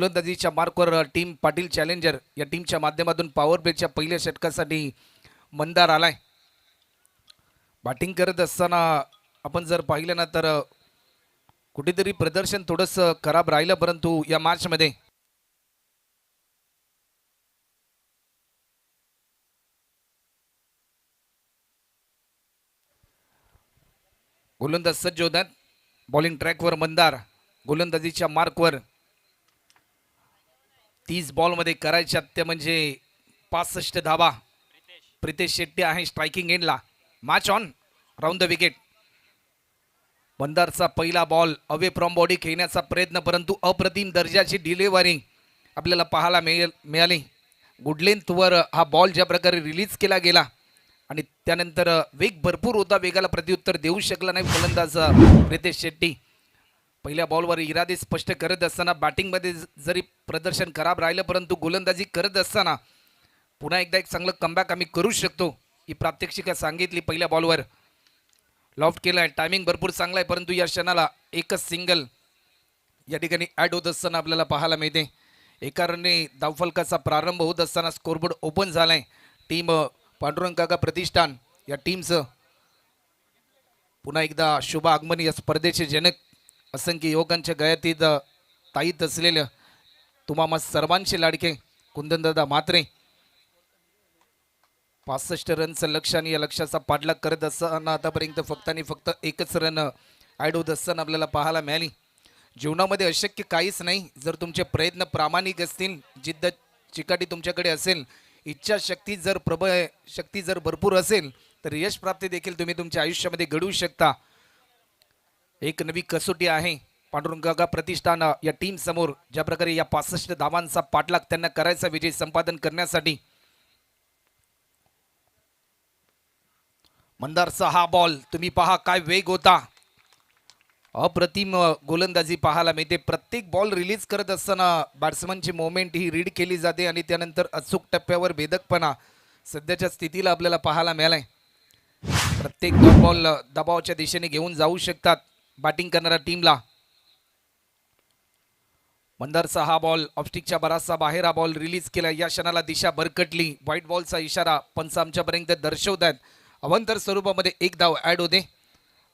गोलंदाजीच्या मार्कवर team Patil challenger या टीमच्या माध्यमातून पॉवर प्लेच्या पहिल्या षटकासाठी मंदार आलाय. बॅटिंग करत असताना आपण जर पाहिलं ना तर कुठेतरी प्रदर्शन थोडंसं खराब राहिलं, परंतु या मॅचमध्ये गोलंदाज सज्ज होतात. बॉलिंग ट्रॅकवर मंदार गोलंदाजीच्या मार्कवर 30 बॉलमध्ये करायच्या ते म्हणजे 65 धावा. प्रितेश शेट्टी आहे स्ट्रायकिंग एंडला. मॅच ऑन राऊंड द विकेट. मंदारचा पहिला बॉल अवे फ्रॉम बॉडी खेळण्याचा प्रयत्न, परंतु अप्रतिम दर्जाची डिलिव्हरी आपल्याला पाहायला मिळाली. गुड लेंथवर हा बॉल ज्या प्रकारे रिलीज केला गेला आणि त्यानंतर वेग भरपूर होता, वेगाला प्रत्युत्तर देऊ शकला नाही फलंदाज प्रितेश शेट्टी. पहिल्या बॉलवर इरादे स्पष्ट करत असताना बॅटिंगमध्ये जरी प्रदर्शन खराब राहिलं, परंतु गोलंदाजी करत असताना पुन्हा एकदा एक चांगलं कमबॅक आम्ही करू शकतो ही प्रात्यक्षिका सांगितली. पहिल्या बॉलवर लॉफ्ट केला आहे, टायमिंग भरपूर चांगला आहे, परंतु या क्षणाला एकच सिंगल या ठिकाणी ॲड होत असताना आपल्याला पाहायला मिळते. एका रनने धावफलकाचा प्रारंभ होत असताना स्कोरबोर्ड ओपन झालाय. टीम पांडुरंग काका प्रतिष्ठान या टीमचं पुन्हा एकदा शुभ आगमन या स्पर्धेचे जनक असंख्य युवकांच्या गळ्यातीत ताईत असलेलं तुम्हा सर्वांचे लाडके कुंदनदादा म्हात्रे 65 रनचं लक्ष आणि या लक्ष्याचा पाठलाग करत असताना आतापर्यंत फक्त आणि फक्त एकच रन ॲड होत असताना आपल्याला पाहायला मिळाली. जीवनामध्ये अशक्य काहीच नाही जर तुमचे प्रयत्न प्रामाणिक असतील, जिद्द चिकाटी तुमच्याकडे असेल, इच्छाशक्ती जर प्रबळ शक्ती जर भरपूर असेल तर यश प्राप्ती देखील तुम्ही तुमच्या आयुष्यामध्ये घडवू शकता. एक नवी कसोटी आहे पांडुरंग काका प्रतिष्ठान या टीम समोर. ज्या प्रकारे या 65 धावांचा पाठलाग त्यांना करायचा विजय संपादन करण्यासाठी. मंदारचा हा बॉल तुम्ही पहा काय वेग होता, अप्रतिम गोलंदाजी पाहायला मिळते. प्रत्येक बॉल रिलीज करत असताना बॅट्समनची मोमेंट ही रीड केली जाते आणि त्यानंतर अचूक टप्प्यावर भेदकपणा सध्याच्या स्थितीला आपल्याला पाहायला मिळालाय. प्रत्येक बॉल दबावाच्या दिशेने घेऊन जाऊ शकतात बॅटिंग करणाऱ्या टीमला. मंदारचा हा बॉल ऑफस्टिकच्या बराचसा बाहेर हा बॉल रिलीज केला. या क्षणाला दिशा भरकटली. व्हाईट बॉलचा इशारा पंच आमच्यापर्यंत दर्शवत आहेत. अवंतर स्वरूपामध्ये एक धाव ॲड होते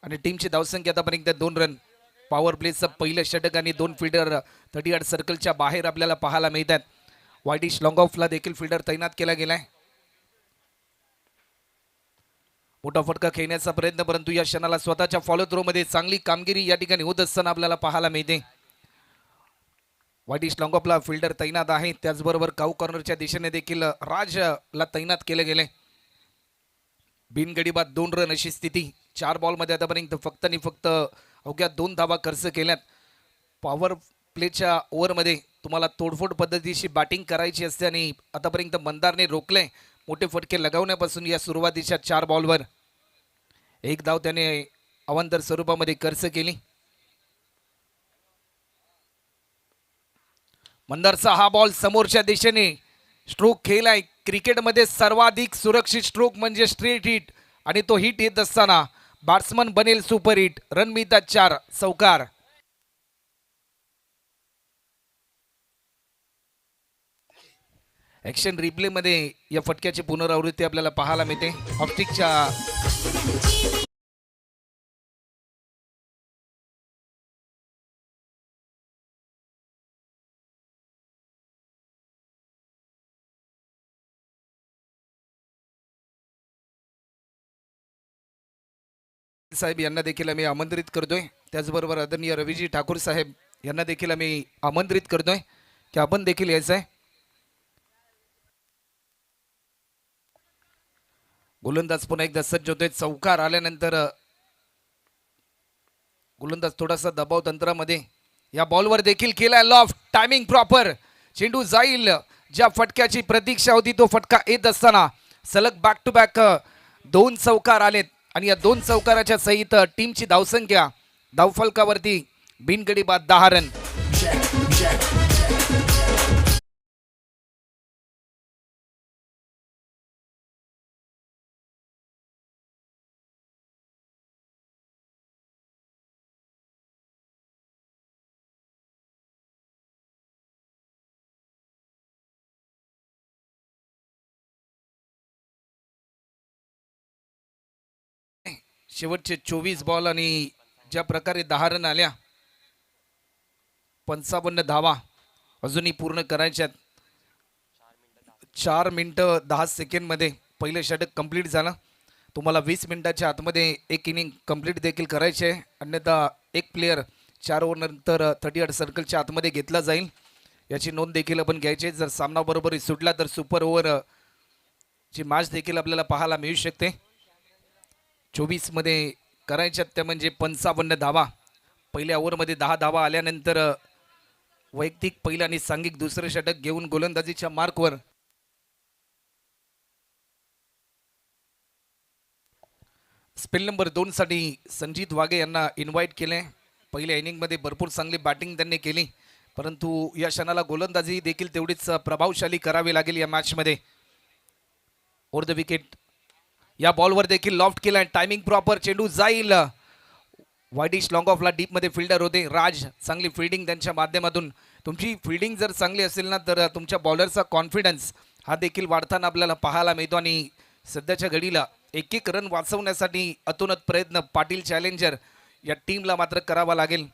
आणि टीमची धावसंख्या आतापर्यंत 2 रन. पॉवर प्लेचं पहिलं षटक आणि 2 फिल्डर 38 सर्कलच्या बाहेर आपल्याला पाहायला मिळतात. वाईटिश लॉंग ऑफला देखील फिल्डर तैनात केला गेलाय. मोठा फटका खेळण्याचा प्रयत्न, परंतु या क्षणाला स्वतःच्या फॉलो थ्रोमध्ये चांगली कामगिरी या ठिकाणी होत असताना आपल्याला पाहायला मिळते. वाईटिश लॉंग ऑफला फिल्डर तैनात आहे. त्याचबरोबर काऊ कॉर्नरच्या दिशेने देखील राजला तैनात केले गेले. बिनगडी बाद 2 रन अशी स्थिती. 4 बॉलमध्ये आतापर्यंत फक्त आणि फक्त अवघ्या 2 धावा खर्च केल्यात. पॉवर प्लेच्या ओव्हरमध्ये तुम्हाला तोडफोड पद्धतीची बॅटिंग करायची असते आणि आतापर्यंत मंदारने रोखले मोठे फटके लगावण्यापासून. या सुरुवातीच्या 4 बॉलवर एक धाव त्याने अवांतर स्वरूपामध्ये खर्च केली. मंदारचा हा बॉल समोरच्या दिशेने स्ट्रोक खेळलाय. क्रिकेटमध्ये सर्वाधिक सुरक्षित स्ट्रोक म्हणजे स्ट्रेट हिट आणि तो हिट येत असताना बॅट्समन बनेल सुपर हिट. रन मिळतात 4. चौकार. ॲक्शन रिप्लेमध्ये या फटक्याची पुनरावृत्ती आपल्याला पाहायला मिळते. ऑप्टिकच्या साहेब यांना देखील आम्ही आमंत्रित करतोय. त्याचबरोबर आदरणीय रवीजी ठाकूर साहेब यांना देखील आम्ही आमंत्रित करतोय की आपण देखील यायचं आहे. गोलंदाज पुन्हा एकदा सज्ज होतोय. चौकार आल्यानंतर गोलंदाज थोडासा दबाव तंत्रामध्ये या बॉलवर देखील केलाय लॉफ्ट. Timing proper. चेंडू जाईल ज्या फटक्याची प्रतीक्षा होती तो फटका येत असताना सलग बॅक टू बॅक 2 चौकार आलेत आणि या 2 चौकाराच्या सहित टीमची धावसंख्या धावफलकावरती बिनगडी बाद 10 रन. शेवटचे 24 बॉल आणि ज्या प्रकारे 10 रन आल्या, 55 धावा अजूनही पूर्ण करायच्यात. 4 मिनिटं 10 सेकंडमध्ये पहिलं षटक कंप्लीट झालं. तुम्हाला 20 मिनिटाच्या आतमध्ये एक इनिंग कंप्लीट देखील करायचे आहे, अन्यथा एक प्लेयर 4 ओव्हर नंतर 38 सर्कलच्या आतमध्ये घेतला जाईल. याची नोंद देखील आपण घ्यायची. जर सामना बरोबरी सुटला तर सुपर ओव्हर ची मॅच देखील आपल्याला पाहायला मिळू शकते. 24 मध्ये करायच्यात त्या म्हणजे 55 धावा. पहिल्या ओव्हरमध्ये 10 धावा आल्यानंतर वैयक्तिक पहिलं आणि सांघिक दुसरं षटक घेऊन गोलंदाजीच्या मार्कवर स्पेल नंबर 2 साठी संजीत वाघे यांना इन्व्हाइट केले. पहिल्या इनिंगमध्ये भरपूर चांगली बॅटिंग त्यांनी केली, परंतु या क्षणाला गोलंदाजी देखील तेवढीच प्रभावशाली करावी लागेल या मॅचमध्ये. ओव्हर द विकेट या बॉलवर देखील लॉफ्ट केला. टायमिंग प्रॉपर, चेंडू जाईल वाईडिश लॉंग ऑफला. डीपमध्ये फिल्डर होते राज. चांगली फिल्डिंग त्यांच्या माध्यमातून. तुमची फिल्डिंग जर चांगली असेल ना तर तुमच्या बॉलरचा कॉन्फिडन्स हा देखील वाढताना आपल्याला पाहायला मिळतो. आणि सध्याच्या घडीला एक एक रन वाचवण्यासाठी अतोनात प्रयत्न पाटील चॅलेंजर या टीमला मात्र करावा लागेल.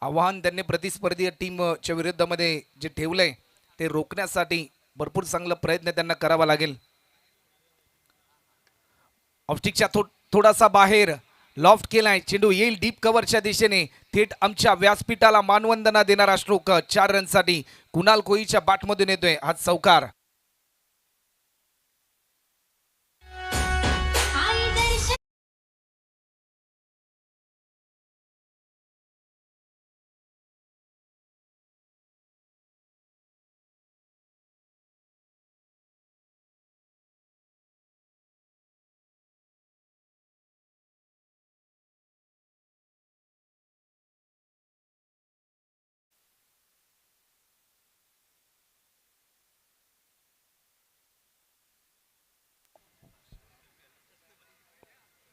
आव्हान त्यांनी प्रतिस्पर्धी टीमच्या विरुद्धमध्ये जे ठेवलंय ते रोखण्यासाठी भरपूर चांगला प्रयत्न त्यांना करावा लागेल. ऑफस्टिकच्या थोडासा बाहेर लॉफ्ट केलाय. चेंडू येईल डीप कव्हरच्या दिशेने. थेट आमच्या व्यासपीठाला मानवंदना देणारा स्ट्रोक 4 रनसाठी कुणाल कोळीच्या बॅटमधून येतोय हा चौकार.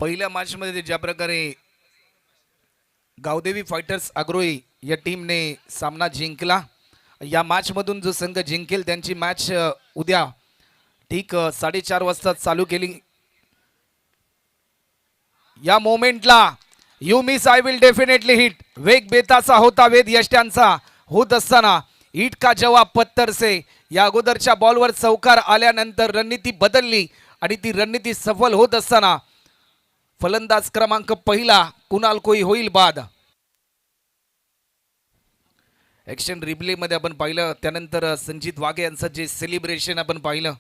पहिल्या मॅचमध्ये ज्या प्रकारे गावदेवी फायटर्स अग्रोई या टीमने सामना जिंकला, या मॅचमधून जो संघ जिंकेल त्यांची मॅच उद्या ठीक 4:30 वाजता चालू केली. या मोमेंटला you miss I will definitely hit. वेग बेताचा होता वेद यष्ट्यांचा होत असताना हिट का जवाब पत्तर से या अगोदरच्या बॉलवर चौकार आल्यानंतर रणनीती बदलली आणि ती रणनीती सफल होत असताना फलंदाज क्रमांक पहिला कुणाल कोळी होईल बाद. ॲक्शन रिप्ले मध्ये आपण पाहिलं, त्यानंतर संजीत वाघे यांचं जे सेलिब्रेशन आपण पाहिलं.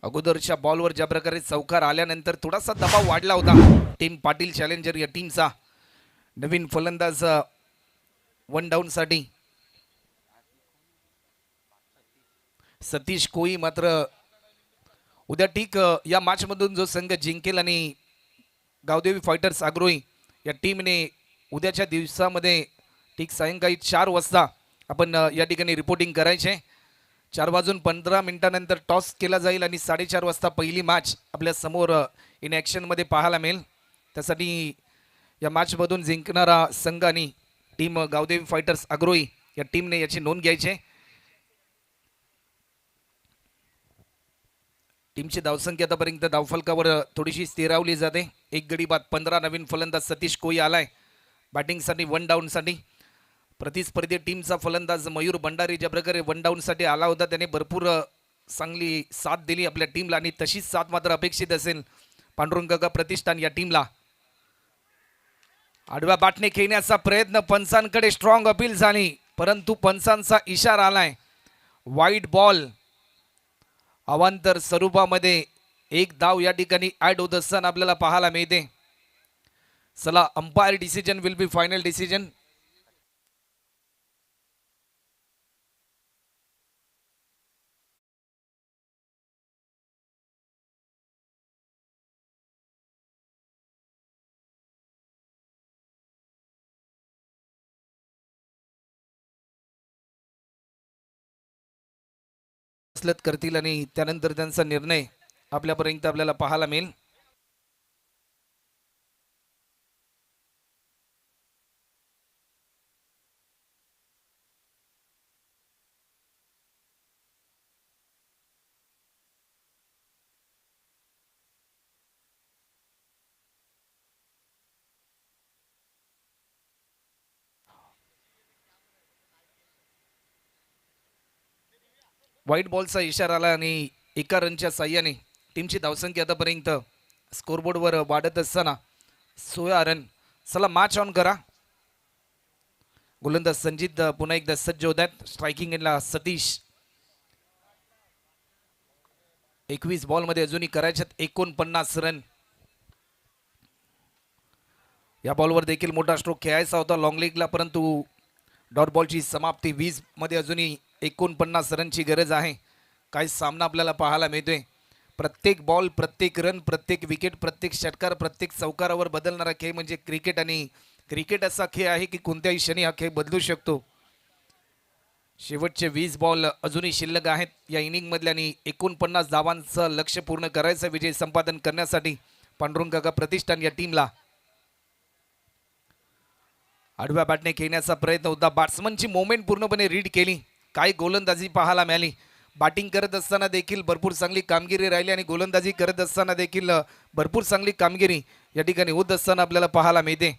अगोदरच्या बॉलवर ज्या प्रकारे चौकार आल्यानंतर थोडासा दबाव वाढला होता टीम पाटील चॅलेंजर या टीमचा. नवीन फलंदाज 1 डाऊन साठी सतीश कोळी मात्र उद्या ठीक या मॅचमधून जो संघ जिंकेल आणि गावदेवी फायटर्स अग्रोई या टीमने उद्याच्या दिवसामध्ये ठीक सायंकाळी 4 वाजता आपण या ठिकाणी रिपोर्टिंग करायचे. 4:15 टॉस केला जाईल आणि 4:30 वाजता पहिली मॅच आपल्या समोर इन ॲक्शनमध्ये पाहायला मिळेल. त्यासाठी या मॅचमधून जिंकणारा संघ आणि टीम गावदेवी फायटर्स अग्रोई या टीमने याची नोंद घ्यायची. टीमची धावसंख्या आतापर्यंत धावफलकावर थोडीशी स्थिरावली जाते. एक गडी बाद 15. नवीन फलंदाज सतीश कोळी आलाय बॅटिंगसाठी 1 डाऊनसाठी. प्रतिस्पर्धी टीमचा फलंदाज मयूर भंडारी ज्या प्रकारे 1 डाऊनसाठी आला होता त्याने भरपूर चांगली साथ दिली आपल्या टीमला आणि तशीच साथ मात्र अपेक्षित असेल पांडुरंग प्रतिष्ठान या टीमला. आडव्या बॅटने खेळण्याचा प्रयत्न पंचांकडे स्ट्रॉंग अपील झाली, परंतु पंचांचा इशारा आलाय वाईड बॉल. अवांतर स्वरूपामध्ये एक धाव या ठिकाणी ऍड होत असताना आपल्याला पाहायला मिळते. चला, umpire decision will be final decision. करतील आणि त्यानंतर त्यांचा निर्णय आपल्यापर्यंत आपल्याला पाहायला मिळेल. व्हाईट बॉलचा इशारा आला आणि एका रनच्या साह्याने टीमची धावसंख्या आतापर्यंत स्कोरबोर्डवर वाढत असताना 16 रन. चला मॅच ऑन करा. गोलंदाज संजित पुन्हा एकदा सज्ज होत आहेत. स्ट्रायकिंग एंडला सतीश. 21 बॉलमध्ये अजूनही करायच्यात 49 रन. या बॉलवर देखील मोठा स्ट्रोक खेळायचा होता लॉंग लेगला, परंतु डॉट बॉलची समाप्ती 20 मध्ये अजूनही 49 रनची गरज आहे. काही सामना आपल्याला पाहायला मिळतोय. प्रत्येक बॉल, प्रत्येक रन, प्रत्येक विकेट, प्रत्येक षटकार, प्रत्येक चौकारावर बदलणारा खेळ म्हणजे क्रिकेट. आणि क्रिकेट असा खेळ आहे की कोणत्याही क्षणी हा खेळ बदलू शकतो. शेवटचे 20 बॉल अजूनही शिल्लक आहेत या इनिंगमधल्या आणि 49 धावांचं लक्ष्य पूर्ण करायचं विजय संपादन करण्यासाठी पांडुरंग काका प्रतिष्ठान या टीमला. आडव्या बॅटने खेळण्याचा प्रयत्न होता. बॅट्समनची मोमेंट पूर्णपणे रीड केली. काही गोलंदाजी पाहायला मिळाली. बॅटिंग करत असताना देखील भरपूर चांगली कामगिरी राहिली आणि गोलंदाजी करत असताना देखील भरपूर चांगली कामगिरी या ठिकाणी होत असताना आपल्याला पाहायला मिळते.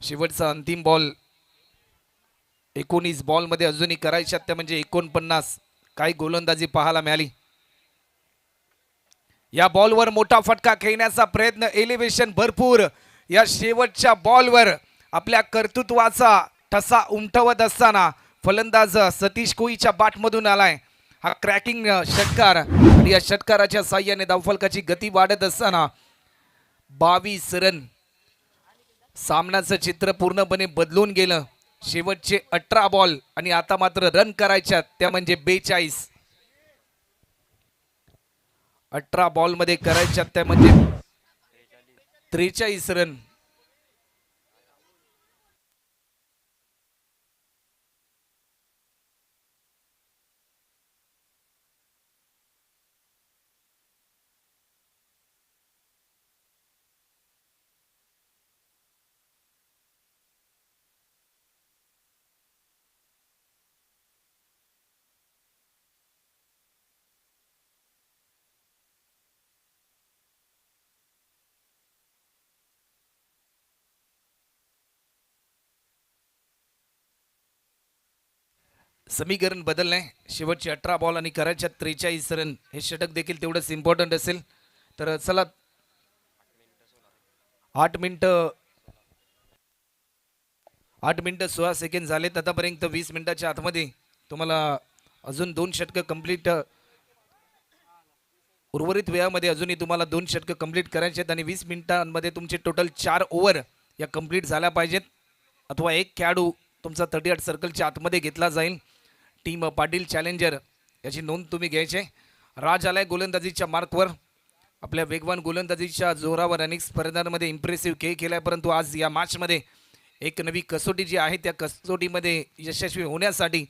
शेवटचा अंतिम बॉल 19 बॉलमध्ये अजूनही करायच्यात त्या म्हणजे 49. काही गोलंदाजी पाहायला मिळाली. या बॉलवर मोठा फटका खेळण्याचा प्रयत्न, एलिव्हेशन भरपूर. या शेवटच्या बॉलवर आपल्या कर्तृत्वाचा ठसा उमटवत असताना फलंदाज सतीश कोईच्या बॅटमधून आलाय हा क्रॅकिंग षटकार आणि या षटकाराच्या साह्याने धावफलकाची गती वाढत असताना 22 रन. सामन्याचं चित्र पूर्णपणे बदलून गेलं. शेवटचे 18 बॉल आणि आता मात्र रन करायच्यात त्या म्हणजे 42. 18 बॉलमध्ये करायच्यात त्या म्हणजे 43 रन. समीकरण बदललंय. शेवटचे 18 बॉल आणि करायच्या 43 रन. हे षटक देखील तेवढंच इम्पॉर्टंट असेल. तर चला 8 मिनिटं 16 सेकंड झालेत आतापर्यंत. 20 मिनिटाच्या आतमध्ये तुम्हाला अजून 2 षटकं कंप्लीट, उर्वरित वेळामध्ये अजूनही तुम्हाला 2 षटकं कंप्लीट करायचे आहेत आणि 20 मिनिटांमध्ये तुमचे टोटल 4 ओव्हर या कंप्लीट झाल्या पाहिजेत. अथवा एक खेळाडू तुमचा 38 सर्कलच्या आतमध्ये घेतला जाईल. टीम पाटील चॅलेंजर याची नोंद तुम्ही घ्यायचे. राज आलाय गोलंदाजीच्या मार्कवर. आपल्या वेगवान गोलंदाजीच्या जोरावर अनेक स्पर्धांमध्ये इम्प्रेसिव्ह खेळ केलाय, परंतु आज या मॅचमध्ये एक नवी कसोटी जी आहे त्या कसोटीमध्ये यशस्वी होण्यासाठी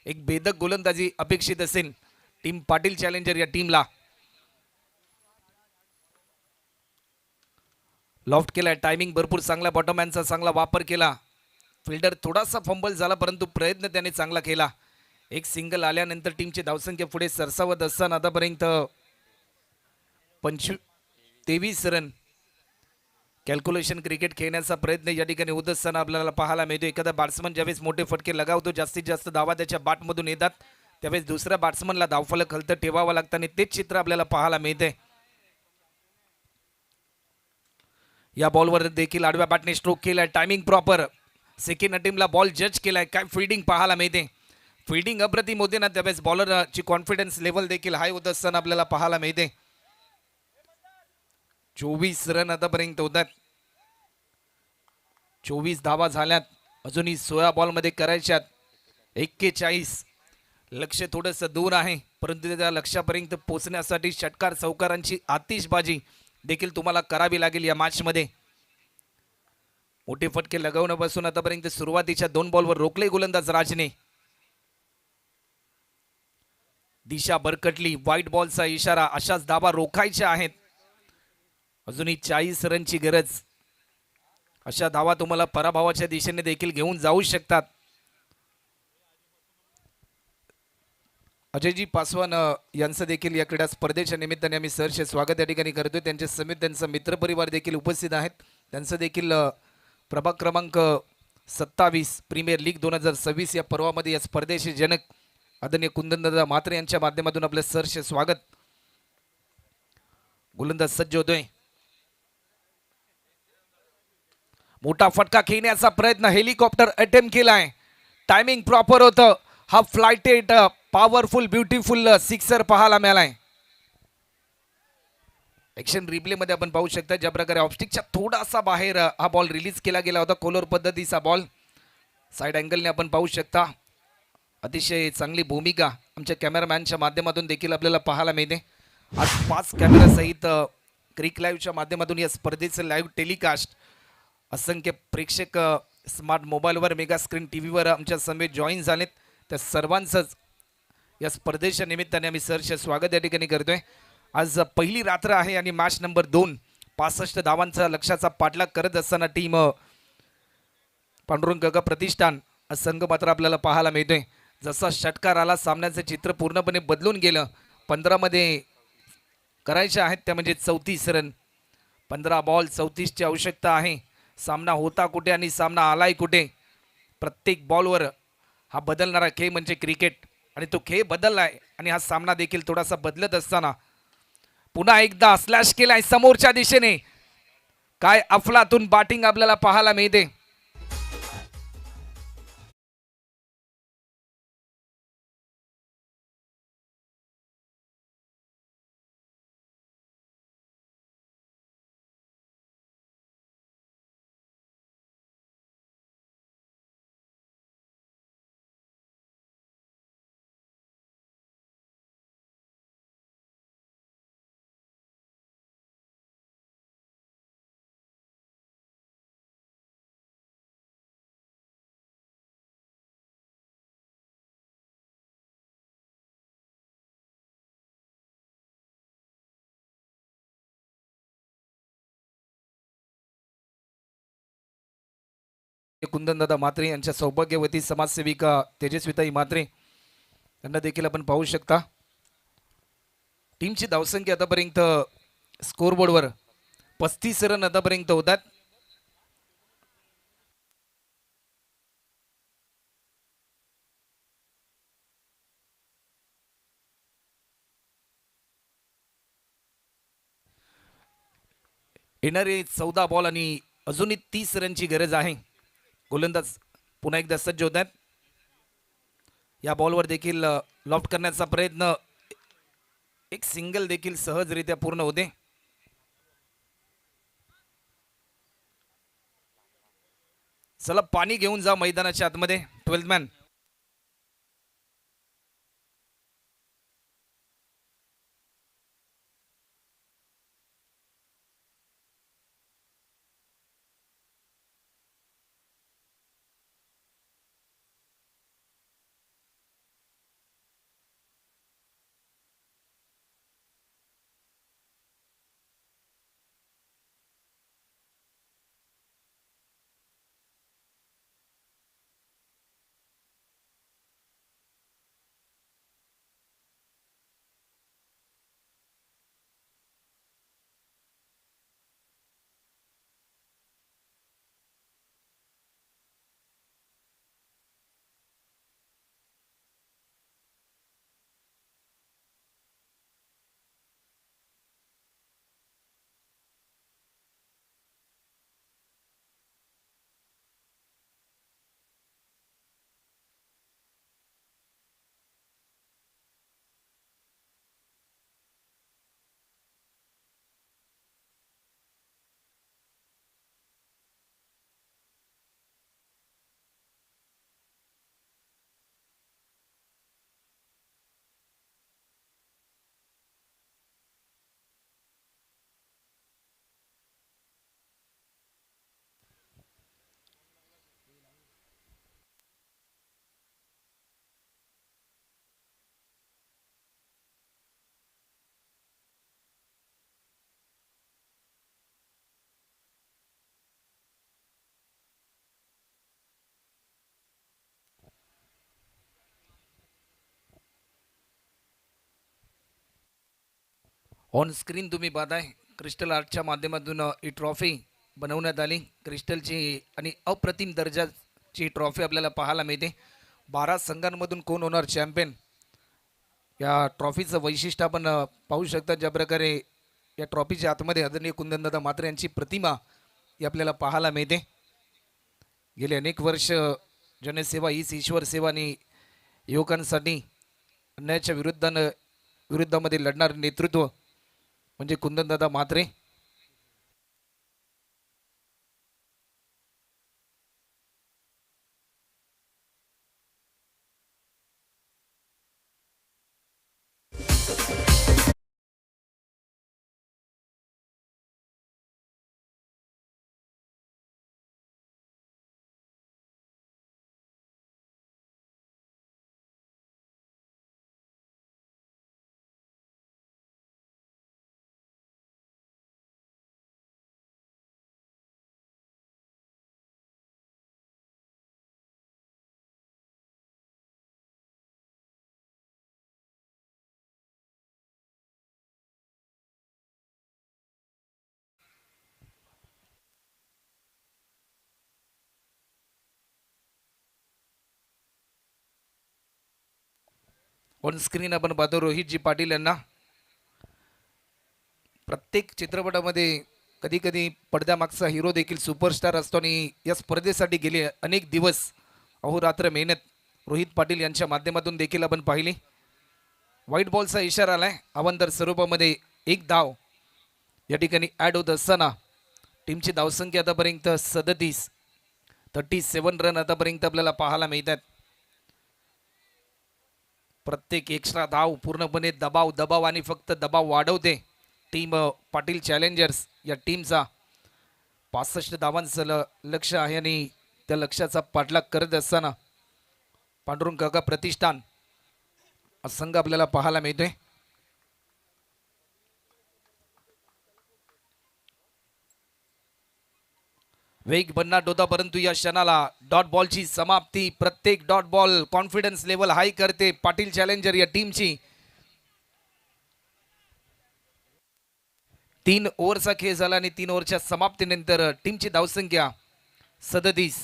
एक भेदक गोलंदाजी अपेक्षित असेल टीम पाटील चॅलेंजर या टीमला. लॉफ्ट केलाय, टायमिंग भरपूर चांगला, बॉटममॅनचा चांगला वापर केला. फिल्डर थोडासा फंबल झाला परंतु प्रयत्न त्याने चांगला केला. एक सिंगल आल्यानंतर टीमची धावसंख्या पुढे सरसावत असताना आतापर्यंत 23 रन. कॅल्क्युलेशन क्रिकेट खेळण्याचा प्रयत्न या ठिकाणी होत असताना आपल्याला पाहायला मिळतो. एखादा बॅट्समन ज्यावेळेस मोठे फटके लगावतो, जास्तीत जास्त धावा त्याच्या बॅटमधून येतात, त्यावेळेस दुसऱ्या बॅट्समनला धावफलक हलतं ठेवावं लागतं आणि तेच चित्र आपल्याला पाहायला मिळते. या बॉलवर देखील आडव्या बॅटने स्ट्रोक केलाय. Timing proper. सेकंड टीमला बॉल जज केलाय. काय फिल्डिंग पाहायला मिळते. फिल्डिंग अप्रतिम होते ना, त्यावेळेस बॉलरची कॉन्फिडन्स लेवल देखील हाय होत असताना आपल्याला पाहायला मिळते. 24 रन आतापर्यंत होतात. 24 धावा झाल्यात. अजूनही 16 बॉलमध्ये करायच्यात 41. लक्ष थोडंसं दूर आहे, परंतु त्या लक्ष्यापर्यंत पोहोचण्यासाठी षटकार चौकारांची आतिषबाजी देखील तुम्हाला करावी लागेल या मॅचमध्ये. मोठे फटके लगावण्यापासून आतापर्यंत सुरुवातीच्या 2 बॉलवर रोखले गोलंदाज राजने. दिशा भरकटली. व्हाईट बॉलचा इशारा. अशाच धावा रोखायच्या आहेत. अजूनही 40 रनची गरज. अशा धावा तुम्हाला पराभवाच्या दिशेने देखील घेऊन जाऊ शकतात. अजयजी पासवान यांचं देखील या क्रीडा स्पर्धेच्या निमित्ताने आम्ही सहर्ष स्वागत या ठिकाणी करतोय. त्यांच्या समेत त्यांचा मित्रपरिवार देखील उपस्थित आहेत. त्यांचं देखील प्रभाग क्रमांक 27 प्रीमियर लीग 2026 या पर्वामध्ये या स्पर्धेचे जनक आदरणीय कुंदनदादा म्हात्रे यांच्या माध्यमातून आपले सहर्ष स्वागत. गोलंदाज सज्ज होतोय. मोठा फटका खेळण्याचा प्रयत्न, हेलिकॉप्टर अटेम्प्ट केलाय. टायमिंग प्रॉपर होतं. हा फ्लायटेट पॉवरफुल ब्युटिफुल सिक्सर पाहायला मिळालाय. ऍक्शन रिप्ले मध्ये आपण पाहू शकता ज्या प्रकारे ऑफस्टिकच्या थोडासा बाहेर हा बॉल रिलीज केला गेला होता. कोलर पद्धतीचा बॉल साइड अँगलने आपण पाहू शकता. अतिशय चांगली भूमिका आमच्या कॅमेरामॅनच्या माध्यमातून देखील आपल्याला पाहायला मिळते. आज 5 कॅमेरा सहित क्रिक लाईव्हच्या माध्यमातून या स्पर्धेचं लाईव्ह टेलिकास्ट असंख्य प्रेक्षक स्मार्ट मोबाईलवर मेगा स्क्रीन टी व्हीवर आमच्या समेत जॉईन झालेत. त्या सर्वांचंच या स्पर्धेच्या निमित्ताने आम्ही सहर्ष स्वागत या ठिकाणी करतोय. आज पहिली रात्र आहे आणि मॅच नंबर 2 65 धावांचा लक्ष्याचा पाठलाग करत असताना टीम पांडुरंग गगा प्रतिष्ठान संघ मात्र आपल्याला पाहायला मिळतोय. जसा षटकार आला सामन्याचं चित्र पूर्णपणे बदलून गेलं. 15 मध्ये करायचे आहेत त्या म्हणजे 34 रन. 15 बॉल 34 ची आवश्यकता आहे. सामना होता कुठे आणि सामना आलाय कुठे. प्रत्येक बॉलवर हा बदलणारा खेळ म्हणजे क्रिकेट आणि तो खेळ बदललाय आणि हा सामना देखील थोडासा बदलत असताना पुन्हा एकदा स्लॅश केलाय समोरच्या दिशेने. काय अफलातून बॅटिंग आपल्याला पाहायला मिळते. कुंदनदादा म्हात्रे यांच्या सौभाग्यवती समाजसेविका तेजस्विताई म्हात्रे यांना देखील आपण पाहू शकता. टीमची धावसंख्या आतापर्यंत स्कोरबोर्डवर 35 रन आतापर्यंत होतात. येणारे 14 बॉल आणि अजूनही 30 रनची गरज आहे. गोलंदाज पुन्हा एकदा सज्ज होत आहेत. या बॉलवर देखील लॉफ्ट करण्याचा प्रयत्न, एक सिंगल देखील सहजरित्या पूर्ण होते. चला पाणी घेऊन जा मैदानाच्या आतमध्ये 12th मॅन. ऑन स्क्रीन तुम्ही पाहताय क्रिस्टल आर्टच्या माध्यमातून ही ट्रॉफी बनवण्यात आली. क्रिस्टलची आणि अप्रतिम दर्जा ची ट्रॉफी आपल्याला पाहायला मिळते. 12 संघांमधून कोण होणार चॅम्पियन या ट्रॉफीचं वैशिष्ट्य आपण पाहू शकता. ज्या प्रकारे या ट्रॉफीच्या आतमध्ये आदरणीय कुंदनदादा म्हात्रे यांची प्रतिमा ही आपल्याला पाहायला मिळते. गेले अनेक वर्ष जनसेवा हीच ईश्वर सेवा आणि युवकांसाठी अन्यायाच्या विरुद्धामध्ये लढणार नेतृत्व म्हणजे कुंदनदादा म्हात्रे. ऑन स्क्रीन आपण पाहतो रोहितजी पाटील यांना. प्रत्येक चित्रपटामध्ये कधी कधी पडद्यामागचा हिरो देखील सुपरस्टार असतो आणि या स्पर्धेसाठी गेले अनेक दिवस अहोरात्र मेहनत रोहित पाटील यांच्या माध्यमातून देखील आपण पाहिली. व्हाईट बॉलचा इशारा आलाय. अवंतर स्वरूपामध्ये एक धाव या ठिकाणी ॲड होत असताना टीमची धावसंख्या आतापर्यंत 37 रन आतापर्यंत आपल्याला पाहायला मिळतात. प्रत्येक एक्स्ट्रा धाव पूर्णपणे दबाव आणि फक्त दबाव वाढवते टीम पाटील चॅलेंजर्स या टीमचा. 65 धावांचं लक्ष आहे आणि त्या लक्ष्याचा पाठलाग करत असताना पांडुरंग काका प्रतिष्ठान हा संघ आपल्याला पाहायला मिळतोय. वेग भन्नाट होता परंतु या क्षणाला डॉट बॉलची समाप्ती. प्रत्येक डॉट बॉल कॉन्फिडन्स लेवल हाय करते पाटील चॅलेंजर या टीमची. 3 ओव्हरचा खेळ झाला आणि 3 ओव्हरच्या समाप्तीनंतर टीमची धावसंख्या 37.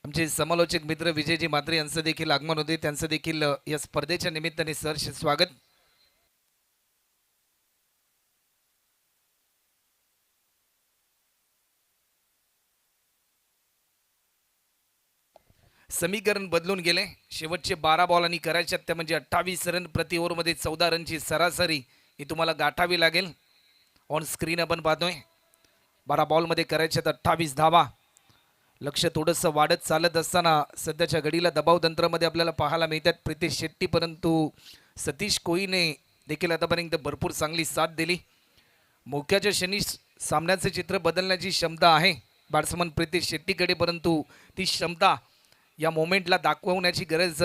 आमचे समालोचक मित्र विजयजी म्हात्रे यांचं देखील आगमन होते. त्यांचं देखील या स्पर्धेच्या निमित्ताने सहर्ष स्वागत. समीकरण बदलून गेले. शेवटचे 12 बॉल आणि करायच्यात त्या म्हणजे 28 रन प्रति ओव्हरमध्ये 14 रनची सरासरी ही तुम्हाला गाठावी लागेल. ऑन स्क्रीन आपण पाहतोय 12 बॉलमध्ये करायच्यात 28 धावा. लक्ष थोडंसं वाढत चालत असताना सध्याच्या घडीला दबाव तंत्रामध्ये आपल्याला पाहायला मिळतात प्रितेश शेट्टी, परंतु सतीश कोईने देखील आतापर्यंत भरपूर चांगली साथ दिली. मोक्याच्या क्षणी सामन्याचे चित्र बदलण्याची क्षमता आहे बॅट्समन प्रितेश शेट्टीकडे, परंतु ती क्षमता या मोमेंटला दाखवण्याची गरज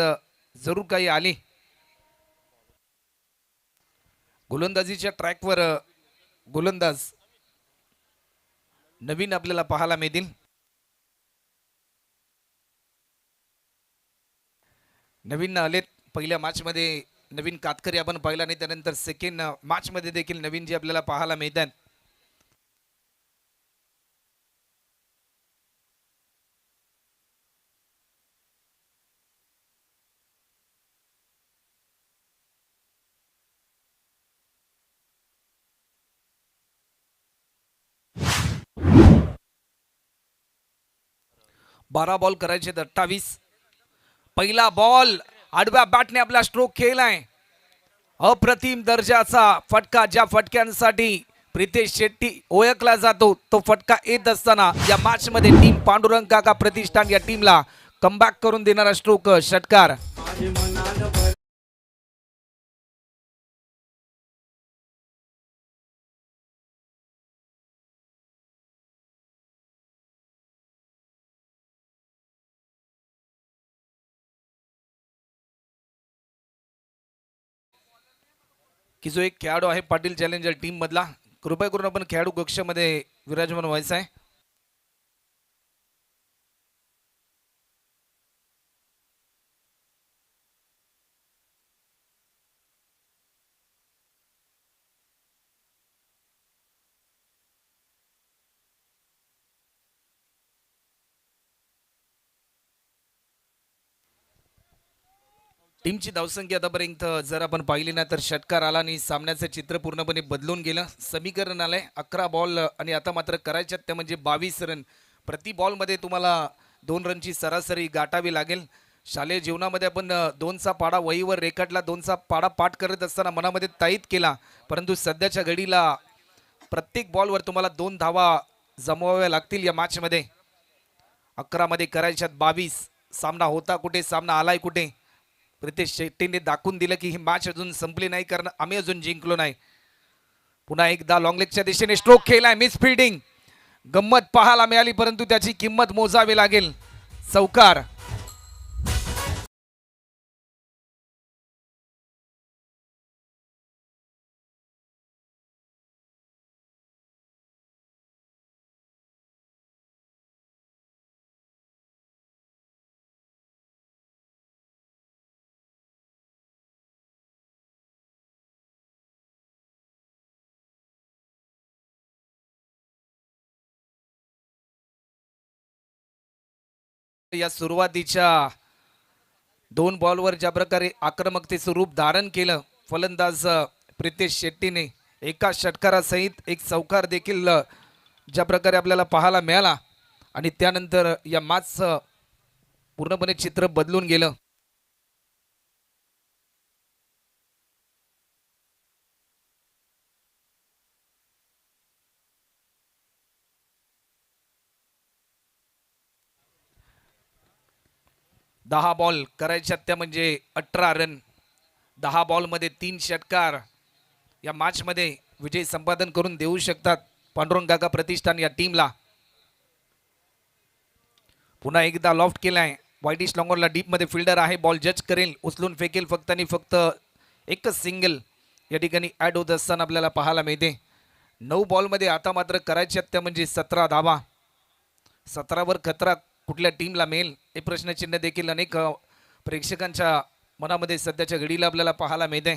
जरूर काही आली. गोलंदाजीच्या ट्रॅकवर गोलंदाज नवीन आपल्याला पाहायला मिळतील. नवीन आलेत. पहिल्या मॅचमध्ये नवीन कातकरी आपण पाहिला नाही, त्यानंतर सेकंड मॅचमध्ये देखील नवीन जे आपल्याला पाहायला मिळतात. बारा बॉल करायचे 28. पहिला बॉल आडव्या बॅटने आपला स्ट्रोक केलाय. अप्रतिम दर्जाचा फटका, ज्या फटक्यांसाठी प्रितेश शेट्टी ओळखला जातो तो फटका येत असताना या मॅच मध्ये टीम पांडुरंग काका प्रतिष्ठान या टीमला कमबॅक करून देणारा स्ट्रोक षटकार. की जो एक खेळाडू आहे पाटील चॅलेंजर टीम मधला, कृपया करून आपण खेळाडू कक्षामध्ये विराजमान व्हायचं आहे. टीमची धावसंख्या आतापर्यंत जर आपण पाहिली ना तर षटकार आला आणि सामन्याचं चित्र पूर्णपणे बदलून गेलं. समीकरण आलंय 11 बॉल आणि आता मात्र करायच्यात त्या म्हणजे 22 रन. प्रति बॉलमध्ये तुम्हाला 2 रनची सरासरी गाठावी लागेल. शालेय जीवनामध्ये आपण 2चा पाडा वहीवर रेखाटला, 2चा पाडा पाठ करत असताना मनामध्ये ताईत केला, परंतु सध्याच्या घडीला प्रत्येक बॉलवर तुम्हाला 2 धावा जमवाव्या लागतील. या मॅचमध्ये 11 मध्ये करायच्यात 22. सामना होता कुठे, सामना आलाय कुठे. प्रितेश शेट्टीने दाखवून दिलं की ही मॅच अजून संपली नाही, कारण आम्ही अजून जिंकलो नाही. पुन्हा एकदा लॉंग लेगच्या दिशेने स्ट्रोक केलाय, मिस फिल्डिंग. गंमत पाहायला मिळाली, परंतु त्याची किंमत मोजावी लागेल. चौकार. या सुरुवातीच्या 2 बॉलवर ज्या प्रकारे आक्रमकतेचं रूप धारण केलं फलंदाज प्रितेश शेट्टीने, एका षटकारासहित एक चौकार देखील ज्या प्रकारे आपल्याला पाहायला मिळाला, आणि त्यानंतर या मॅचचं पूर्णपणे चित्र बदलून गेलं. दहा बॉल करायच्यात त्या म्हणजे 18 रन. 10 बॉलमध्ये 3 षटकार या मॅचमध्ये विजय संपादन करून देऊ शकतात पांडुरंग काका प्रतिष्ठान या टीमला. पुन्हा एकदा लॉफ्ट केलाय, वाईटिश लॉंगॉनला डीपमध्ये फिल्डर आहे, बॉल जज करेल, उचलून फेकेल फक्त आणि फक्त एकच सिंगल या ठिकाणी ॲड होत असताना आपल्याला पाहायला मिळते. 9 बॉलमध्ये आता मात्र करायच्यात त्या म्हणजे 17 धावा. 17वर खतरा कुठल्या टीमला मिळेल हे प्रश्नचिन्ह देखील अनेक प्रेक्षकांच्या मनामध्ये सध्याच्या घडीला आपल्याला पाहायला मिळते.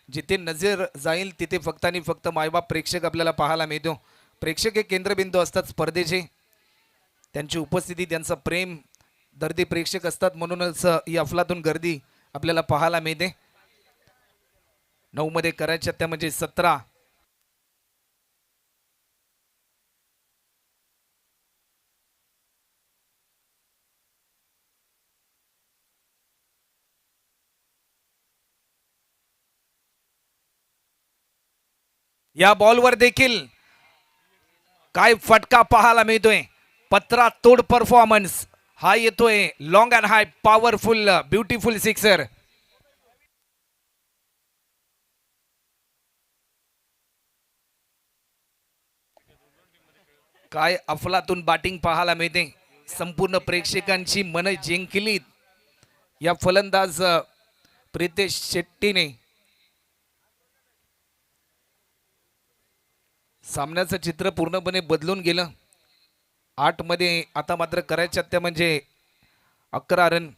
जिथे नजर जाईल तिथे फक्त आणि फक्त मायबाप प्रेक्षक आपल्याला पाहायला मिळतो. प्रेक्षक हे केंद्रबिंदू असतात स्पर्धेचे. त्यांची उपस्थिती, त्यांचं प्रेम दर्दी प्रेक्षक असतात, म्हणूनच ही अफलातून गर्दी आपल्याला पाहायला मिळते. 9 मध्ये करायच्या त्या म्हणजे 17. या बॉलवर देखील काय फटका पाहायला मिळतोय. पत्रा तोड परफॉर्मन्स हा येतोय. Long and high, powerful, beautiful sixer. काय अफलातून बॅटिंग पाहायला मिळते. संपूर्ण प्रेक्षकांची मन जिंकलीत या फलंदाज प्रितेश शेट्टीने. सामन्याचं चित्र पूर्णपणे बदलून गेलं. 8 मध्ये आता मात्र करायच्या त्या म्हणजे 11 रन.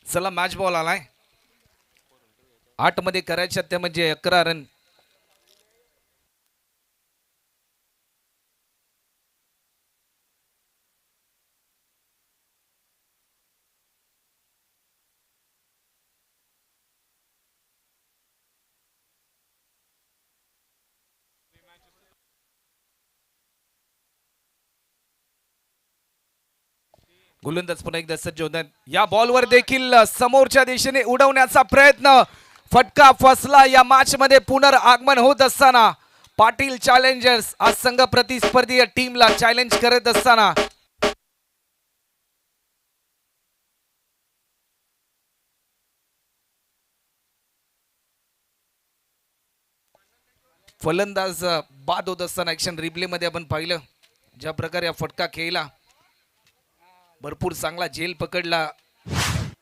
चला, मॅच बॉल आलाय. 8 मध्ये करायच्या त्या म्हणजे 11 रन. गोलंदाज पुन्हा एकदा सज्ज होतात. या बॉलवर देखील समोरच्या दिशेने उडवण्याचा प्रयत्न. फटका फसला. या मॅच मध्ये पुनरागमन होत असताना पाटील चॅलेंजर्स आज संघ प्रतिस्पर्धी टीमला चॅलेंज करत असताना फलंदाज बाद होत असताना ऍक्शन रिप्ले मध्ये आपण पाहिलं ज्या प्रकारे फटका खेळला. भरपूर चांगला झेल पकडला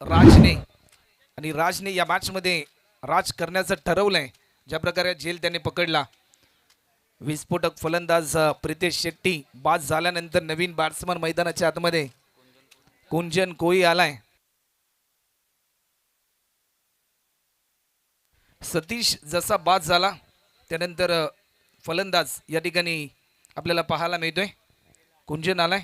राजने, आणि राजने या मॅच मध्ये राज करण्याचं ठरवलंय. ज्या प्रकारे झेल त्याने पकडला, विस्फोटक फलंदाज प्रितेश शेट्टी बाद झाल्यानंतर नवीन बॅट्समन मैदानाच्या आतमध्ये कुंजन कोई आलाय. सतीश जसा बाद झाला त्यानंतर फलंदाज या ठिकाणी आपल्याला पाहायला मिळतोय. कुंजन आलाय.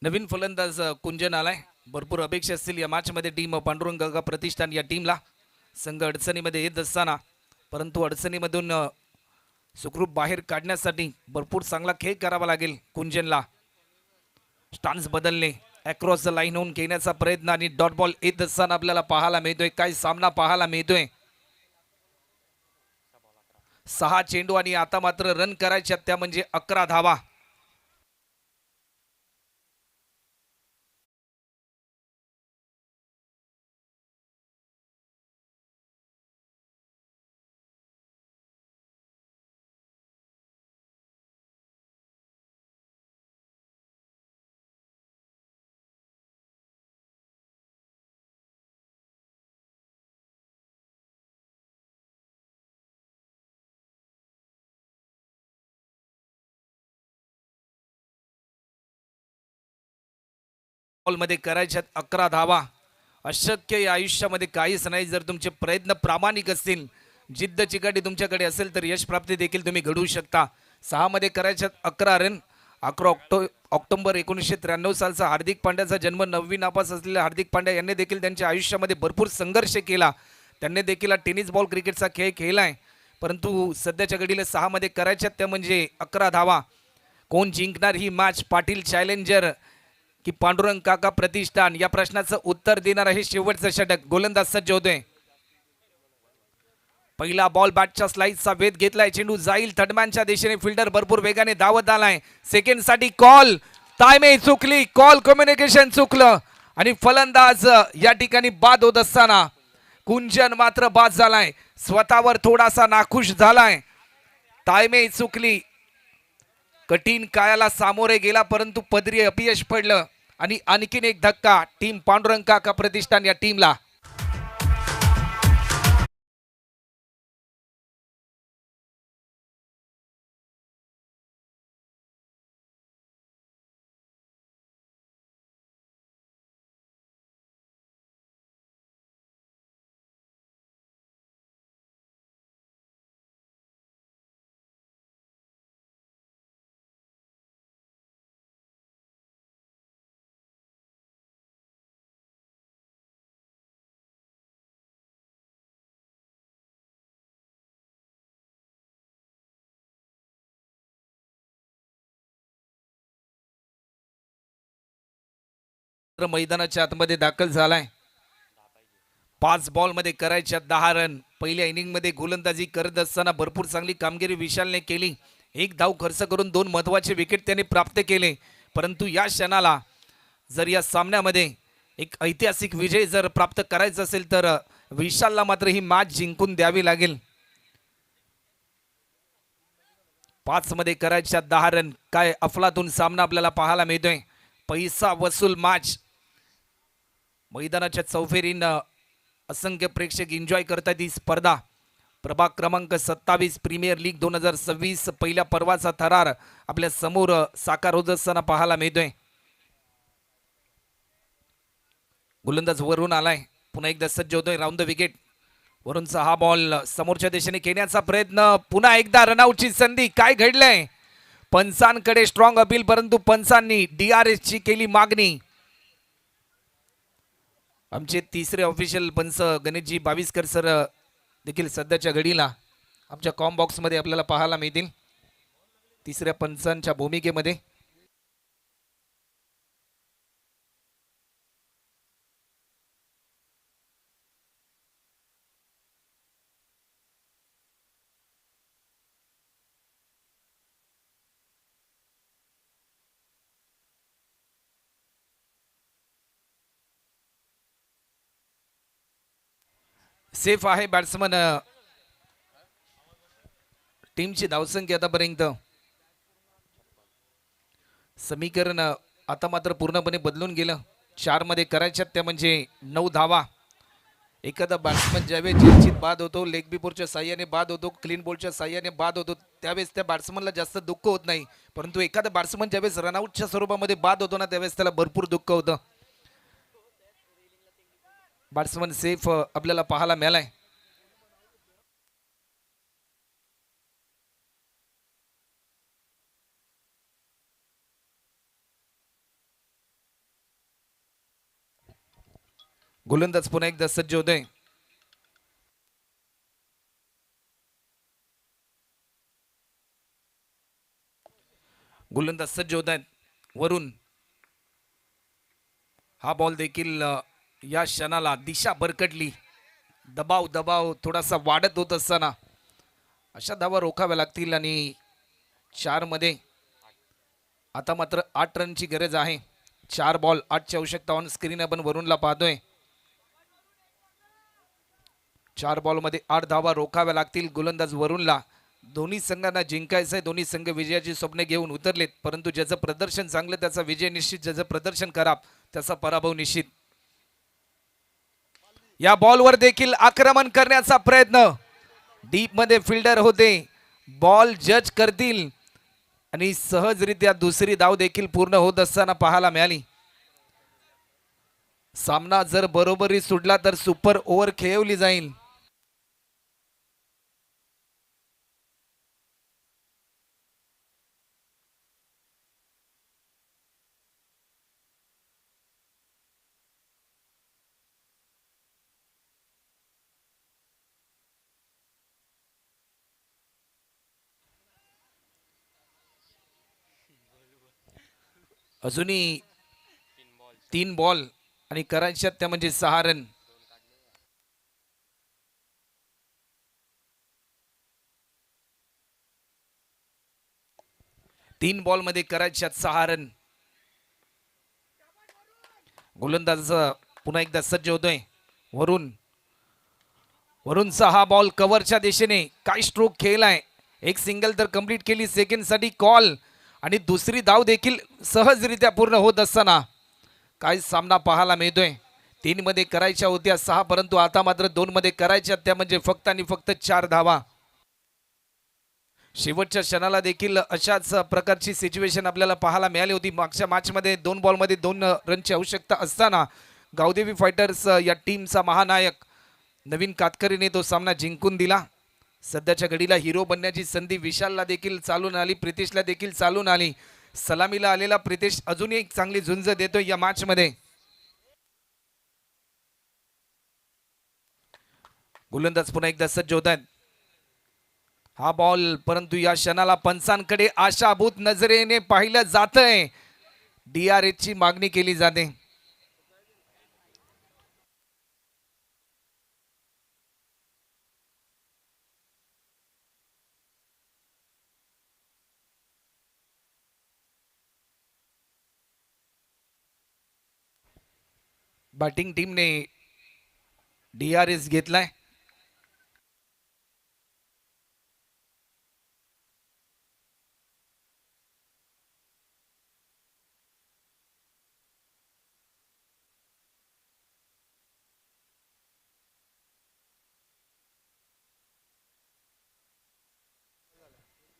नवीन फलंदाज कुंजन आलाय. भरपूर अपेक्षा असतील या मॅच मध्ये टीम पांडुरंग गगा प्रतिष्ठान या टीमला. संघ अडचणीमध्ये येत असताना परंतु अडचणीमधून सुखरूप बाहेर काढण्यासाठी भरपूर चांगला खेळ करावा लागेल कुंजनला. स्टान्स बदलणे, अक्रॉस द लाईन होऊन घेण्याचा प्रयत्न आणि डॉट बॉल येत असताना आपल्याला पाहायला मिळतोय. काय सामना पाहायला मिळतोय. 6 चेंडू आणि आता मात्र रन करायच्या त्या म्हणजे 11 धावा. बॉलमध्ये करायच्यात 11 धावा. अशक्य या आयुष्यामध्ये काहीच नाही. जर तुमचे प्रयत्न प्रामाणिक असतील, जिद्द चिकाटी तुमच्याकडे असेल तर यश प्राप्ती देखील तुम्ही घडवू शकता. 6 मध्ये करायच्यात 11 रन. 11 ऑक्टोबर 1993 सालचा हार्दिक पांड्याचा जन्म. 9वी नापास असलेल्या हार्दिक पांड्या यांनी देखील त्यांच्या आयुष्यामध्ये भरपूर संघर्ष केला. त्यांनी देखील टेनिस बॉल क्रिकेटचा खेळ खेळलाय. परंतु सध्याच्या घडीला 6 मध्ये करायच्यात त्या म्हणजे 11 धावा. कोण जिंकणार ही मॅच, पाटील चॅलेंजर की पांडुरंग काका प्रतिष्ठान, या प्रश्नाचं उत्तर देणार आहे शेवटचं षटक. गोलंदाज सज्ज होतोय. पहिला बॉल बॅटच्या स्लाइसचा वेध घेतलाय. चेंडू जाईल थर्डमॅनच्या दिशेने. फिल्डर भरपूर वेगाने धावत आलाय. सेकंड साठी कॉल, टायमिंग चुकली, कॉल कम्युनिकेशन चुकलं आणि फलंदाज या ठिकाणी बाद होत असताना कुंजन मात्र बाद झालाय. स्वतःवर थोडासा नाखुश झालाय. टायमिंग चुकली, कठीण काळाला सामोरे गेला परंतु पदरी अपयश पडलं आणि आणखीन एक धक्का टीम पांडुरंग काका प्रतिष्ठान या टीमला. मैदानाच्या आतमध्ये दाखल झालाय. 5 बॉल मध्ये करायच्या 10 रन. पहिल्या इनिंग मध्ये गोलंदाजी करत असताना भरपूर चांगली कामगिरी विशालने केली. 1 धाव खर्च करून 2 महत्वाचे विकेट त्याने प्राप्त केले. परंतु या क्षणाला जर या सामन्यामध्ये एक ऐतिहासिक विजय जर प्राप्त करायचा असेल तर विशालला मात्र ही मॅच जिंकून द्यावी लागेल. 5 मध्ये करायच्या 10 रन. काय अफलातून सामना आपल्याला पाहायला मिळतोय. पैसा वसूल मॅच. मैदानाच्या चौफेरीनं असंख्य प्रेक्षक एन्जॉय करतात ही स्पर्धा. प्रभाग क्रमांक 27 प्रीमियर लीग 2026 पहिल्या पर्वाचा थरार आपल्या समोर साकार होत असताना पाहायला मिळतोय. गोलंदाज वरून आलाय. पुन्हा एकदा सज्ज होतोय. Round the wicket. वरूनचा हा बॉल समोरच्या दिशेने खेळण्याचा प्रयत्न. पुन्हा एकदा रनआउटची संधी. काय घडलंय. पंचांकडे स्ट्रॉंग अपील परंतु पंचांनी DRS ची केली मागणी. आमचे तिसरे ऑफिशियल पंच गणेशजी बाविस्कर सर देखील सध्याच्या घडीला आमच्या कॉम बॉक्स मध्ये आपल्याला पाहायला मिळतील तिसऱ्या पंचांच्या भूमिकेमध्ये. सेफ आहे बॅट्समन टीमची धावसंख्या आतापर्यंत समीकरण आता मात्र पूर्णपणे बदलून गेलं. 4 मध्ये करायच्यात त्या म्हणजे 9 धावा. एखादा बॅट्समन ज्यावेळेस जयचित बाद होतो, लेग बिफोरच्या साह्याने बाद होतो, क्लीन बॉलच्या साह्याने बाद होतो, त्यावेळेस त्या बॅट्समनला जास्त दुःख होत नाही. परंतु एखादा बॅट्समन ज्यावेळेस रनआउटच्या स्वरूपामध्ये बाद होतो ना, त्यावेळेस त्याला भरपूर दुःख होतं. बॅट्समन सेफ आपल्याला पाहायला मिळालाय. गोलंदाज पुन्हा एकदा सज्ज होतोय. गोलंदाज सज्ज होत आहेत. वरून हा बॉल देखील या क्षणाला दिशा भरकटली. दबाव थोडासा वाढत होत असताना अशा धावा रोखाव्या लागतील. आणि 4 मध्ये आता मात्र 8 रनची गरज आहे. 4 बॉल 8ची आवश्यकता ऑन स्क्रीन आपण वरूनला पाहतोय. 4 बॉलमध्ये 8 धावा रोखाव्या लागतील गोलंदाज वरूनला. दोन्ही संघांना जिंकायचं आहे. दोन्ही संघ विजयाची स्वप्ने घेऊन उतरलेत. परंतु ज्याचं प्रदर्शन चांगलं त्याचा विजय निश्चित, ज्याचं प्रदर्शन खराब त्याचा पराभव निश्चित. या बॉलवर देखील आक्रमण करण्याचा प्रयत्न. डीप मध्ये फिल्डर होते, बॉल जज करतील आणि सहजरित्या दुसरी धाव देखील पूर्ण होत असताना पाहायला मिळाली. सामना जर बरोबरी सुटला तर सुपर ओव्हर खेळवली जाईल. अजूनही 3 बॉल आणि करायच्यात त्या म्हणजे 6 रन. तीन बॉल मध्ये करायच्यात 6 रन. गोलंदाज पुन्हा एकदा सज्ज होतोय. वरूनचा हा बॉल कव्हरच्या दिशेने काय स्ट्रोक खेळलाय. एक सिंगल तर कंप्लीट केली, सेकंड साठी कॉल आणि दुसरी धाव देखील सहजरित्या पूर्ण होत असताना काय सामना पाहायला मिळतोय. 3 मध्ये करायच्या होत्या 6, परंतु आता मात्र 2 मध्ये करायच्या त्या म्हणजे फक्त आणि फक्त 4 धावा. शेवटच्या क्षणाला देखील अशाच प्रकारची सिच्युएशन आपल्याला पाहायला मिळाली होती. मागच्या मॅचमध्ये 2 बॉलमध्ये 2 रनची आवश्यकता असताना गावदेवी फायटर्स या टीमचा महानायक नवीन कातकरीने तो सामना जिंकून दिला. सध्याच्या घडीला हिरो बनण्याची संधी विशालला देखील चालून आली, प्रितेशला देखील चालून आली. सलामीला आलेला प्रितेश अजूनही एक चांगली झुंज देतोय या मॅच मध्ये. गोलंदाज पुन्हा एकदा सज्ज होत आहेत. हा बॉल परंतु या क्षणाला पंचांकडे आशाभूत नजरेने पाहिलं जातंय. DRS ची मागणी केली जाते. बॅटिंग टीमने DRS घेतलाय.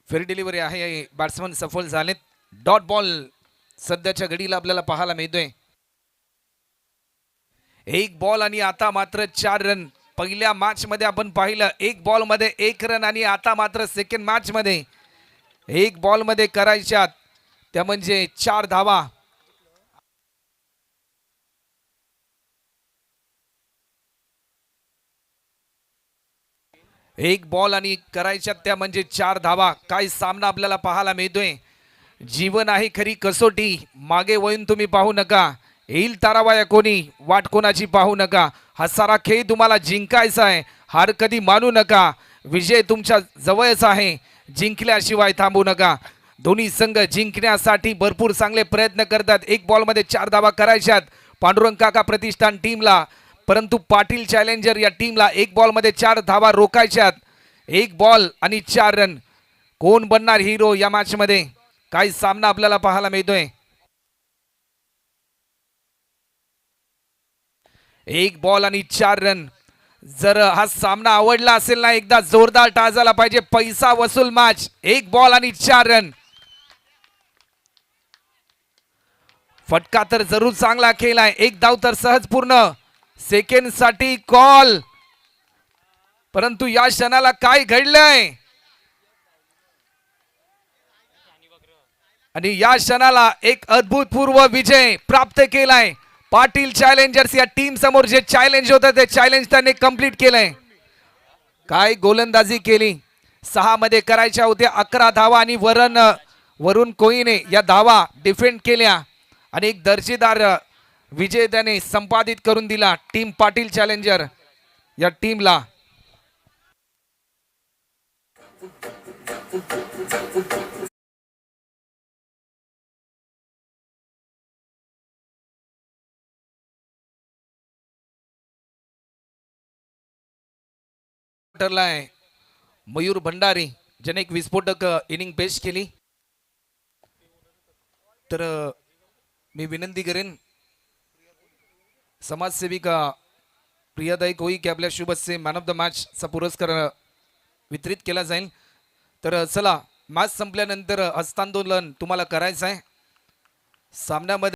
फेअर डिलिव्हरी आहे, बॅट्समन सफल झालेत. डॉट बॉल सध्याच्या घडीला आपल्याला पाहायला मिळतोय. 1 बॉल आणि आता मात्र 4 रन. पहिल्या मॅच मध्ये आपण पाहिलं 1 बॉल मध्ये 1 रन आणि आता मात्र सेकंड मॅच मध्ये 1 बॉल मध्ये करायच्यात त्या म्हणजे 4 धावा. एक बॉल आणि करायच्यात त्या म्हणजे 4 धावा. काय सामना आपल्याला पाहायला मिळतोय. जीवन आहे खरी कसोटी, मागे वळून तुम्ही पाहू नका. येईल तारावाया कोणी, वाट कोणाची पाहू नका. हा सारा खेळ तुम्हाला जिंकायचा आहे, हार कधी मानू नका. विजय तुमच्या जवळच आहे, जिंकल्याशिवाय थांबू नका. दोन्ही संघ जिंकण्यासाठी भरपूर चांगले प्रयत्न करतात. 1 बॉल मध्ये 4 धावा करायच्यात पांडुरंग काका प्रतिष्ठान टीमला, परंतु पाटील चॅलेंजर या टीमला 1 बॉल मध्ये 4 धावा रोखायच्यात. 1 बॉल आणि 4 रन. कोण बनणार हिरो या मॅच मध्ये? काही सामना आपल्याला पाहायला मिळतोय. एक बॉल आणि 4 रन. जर हा सामना आवडला असेल ना, एकदा जोरदार टाळ झाला पाहिजे. पैसा वसूल मॅच. एक बॉल आणि 4 रन. फटका तर जरूर चांगला केलाय. एक धाव तर सहज पूर्ण. सेकंड साठी कॉल. परंतु या क्षणाला काय घडलंय आणि या क्षणाला एक अभूतपूर्व विजय प्राप्त केलाय. पाटील चॅलेंजर्स या टीम समोर जे चॅलेंज होतं ते चॅलेंज त्यांनी कंप्लीट केलंय. काय गोलंदाजी केली. 6 मध्ये करायच्या होत्या 11 धावा आणि वरुण कोहलीने या धावा डिफेंड केल्या आणि एक दर्जेदार विजय त्याने संपादित करून दिला टीम पाटील चॅलेंजर या टीमला. ठरलाय मयूर भंडारी ज्याने एक विस्फोटक इनिंग पेश केली. तर मी विनंती करेन समाजसेविका प्रियादाई कोई की आपल्या शुभ से मॅन ऑफ द मॅच चा पुरस्कार वितरित केला जाईल. तर चला मॅच संपल्यानंतर हस्तांदोलन तुम्हाला करायचं आहे. सामन्यामध्ये